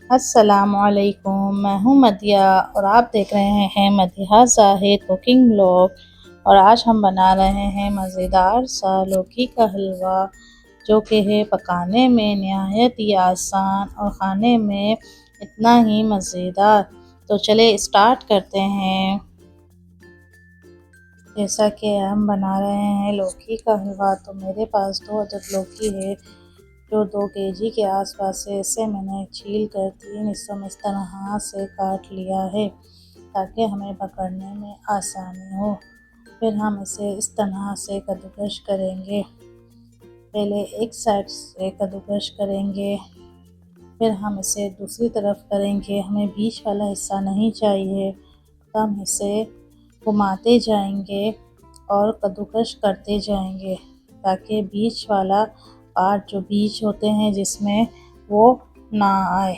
अस्सलामुअलैकुम, मैं हूँ मदिया और आप देख रहे हैं मदिहा ज़ाहिद कुकिंग व्लॉग। और आज हम बना रहे हैं मज़ेदार सा लौकी का हलवा, जो कि है पकाने में नहायत ही आसान और खाने में इतना ही मज़ेदार। तो चले स्टार्ट करते हैं। जैसा कि हम बना रहे हैं लौकी का हलवा, तो मेरे पास 2 अदद लौकी है जो 2 केजी के आसपास है। इसे मैंने छील कर 3 हिस्सों में इस तरह से काट लिया है ताकि हमें पकड़ने में आसानी हो। फिर हम इसे इस तरह से कद्दूकस करेंगे। पहले एक साइड से कद्दूकस करेंगे, फिर हम इसे दूसरी तरफ करेंगे। हमें बीच वाला हिस्सा नहीं चाहिए, तो हम इसे घुमाते जाएंगे और कद्दूकस करते जाएंगे ताकि बीच वाला पार्ट जो बीज होते हैं जिसमें, वो ना आए।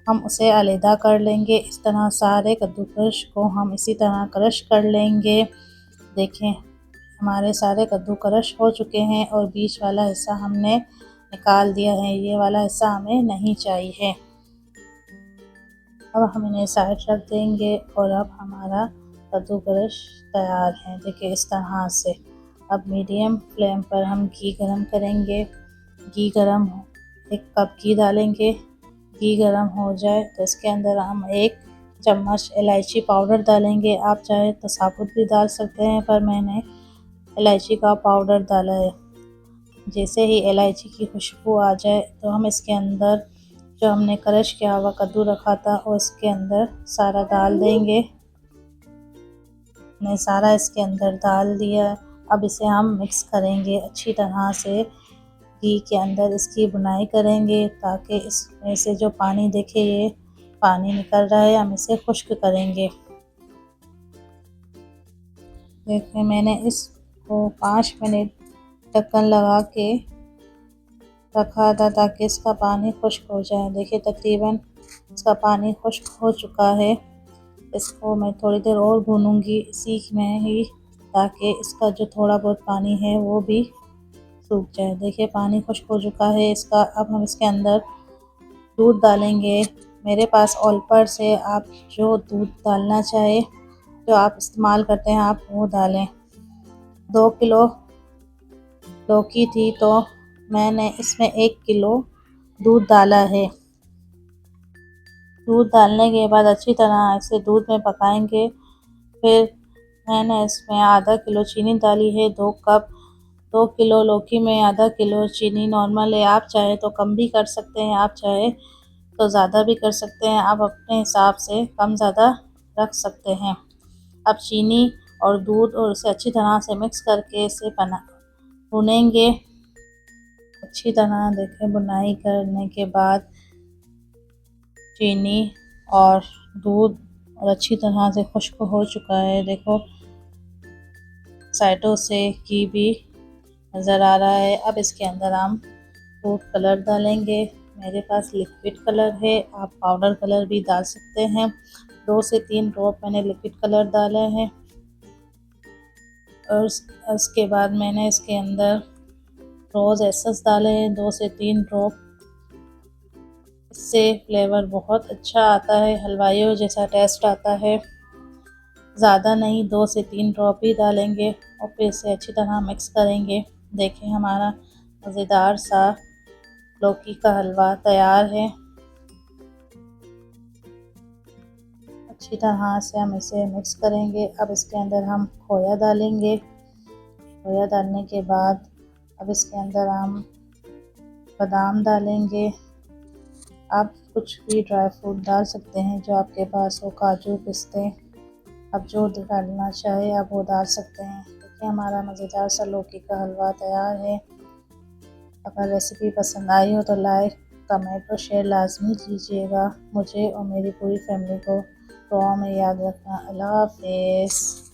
हम उसे अलहदा कर लेंगे। इस तरह सारे कद्दूकस को हम इसी तरह क्रश कर लेंगे। देखें, हमारे सारे कद्दू क्रश हो चुके हैं और बीच वाला हिस्सा हमने निकाल दिया है। ये वाला हिस्सा हमें नहीं चाहिए। अब हम इन्हें साइड रख देंगे और अब हमारा कद्दू क्रश तैयार है। देखिए इस तरह से। अब मीडियम फ्लेम पर हम घी गरम करेंगे। घी गरम, 1 कप घी डालेंगे। घी गरम हो जाए तो इसके अंदर हम 1 चम्मच इलायची पाउडर डालेंगे। आप चाहे तो साबुत भी डाल सकते हैं, पर मैंने इलायची का पाउडर डाला है। जैसे ही इलायची की खुशबू आ जाए तो हम इसके अंदर जो हमने क्रश किया हुआ कद्दू रखा था और इसके अंदर सारा डाल देंगे। मैंने सारा इसके अंदर डाल दिया। अब इसे हम मिक्स करेंगे अच्छी तरह से। घी के अंदर इसकी बुनाई करेंगे ताकि इसमें से जो पानी, देखे ये पानी निकल रहा है, हम इसे खुश्क करेंगे। देखिए मैंने इसको 5 मिनट ढक्कन लगा के रखा था ताकि इसका पानी खुश्क हो जाए। देखिए तकरीबन इसका पानी खुश्क हो चुका है। इसको मैं थोड़ी देर और भूनूंगी इसी में ही, ताकि इसका जो थोड़ा बहुत पानी है वो भी सूख जाए। देखिए पानी खुश्क हो चुका है इसका। अब हम इसके अंदर दूध डालेंगे। मेरे पास ओलपर से आप जो दूध डालना चाहे, जो आप इस्तेमाल करते हैं, आप वो डालें। 2 किलो लौकी थी तो मैंने इसमें 1 किलो दूध डाला है। दूध डालने के बाद अच्छी तरह इसे दूध में पकाएंगे। फिर मैंने इसमें आधा किलो चीनी डाली है। 2 किलो लौकी में आधा किलो चीनी नॉर्मल है। आप चाहे तो कम भी कर सकते हैं, आप चाहे तो ज़्यादा भी कर सकते हैं। आप अपने हिसाब से कम ज़्यादा रख सकते हैं। अब चीनी और दूध और इसे अच्छी तरह से मिक्स करके इसे भूनेंगे अच्छी तरह। देखें बुनाई करने के बाद चीनी और दूध और अच्छी तरह से खुश्क हो चुका है। देखो साइडों से घी भी नज़र आ रहा है। अब इसके अंदर हम फूड कलर डालेंगे। मेरे पास लिक्विड कलर है, आप पाउडर कलर भी डाल सकते हैं। 2 से 3 ड्रॉप मैंने लिक्विड कलर डाले हैं। और उसके बाद मैंने इसके अंदर रोज़ एसेंस डाले हैं 2 से 3 ड्रॉप। इससे फ्लेवर बहुत अच्छा आता है, हलवाइयों जैसा टेस्ट आता है। ज़्यादा नहीं, 2 से 3 ड्रॉप ही डालेंगे और फिर इसे अच्छी तरह मिक्स करेंगे। देखें हमारा मज़ेदार सा लौकी का हलवा तैयार है। अच्छी तरह से हम इसे मिक्स करेंगे। अब इसके अंदर हम खोया डालेंगे। खोया डालने के बाद अब इसके अंदर हम बादाम डालेंगे। आप कुछ भी ड्राई फ्रूट डाल सकते हैं जो आपके पास हो, काजू पिस्ते, आप जो डालना चाहे आप वो डाल सकते हैं। देखिए हमारा मज़ेदार सा लौकी का हलवा तैयार है। अगर रेसिपी पसंद आई हो तो लाइक, कमेंट और शेयर लाजमी कीजिएगा। मुझे और मेरी पूरी फैमिली को दुआ में याद रखना। अल्लाह हाफ़िज़।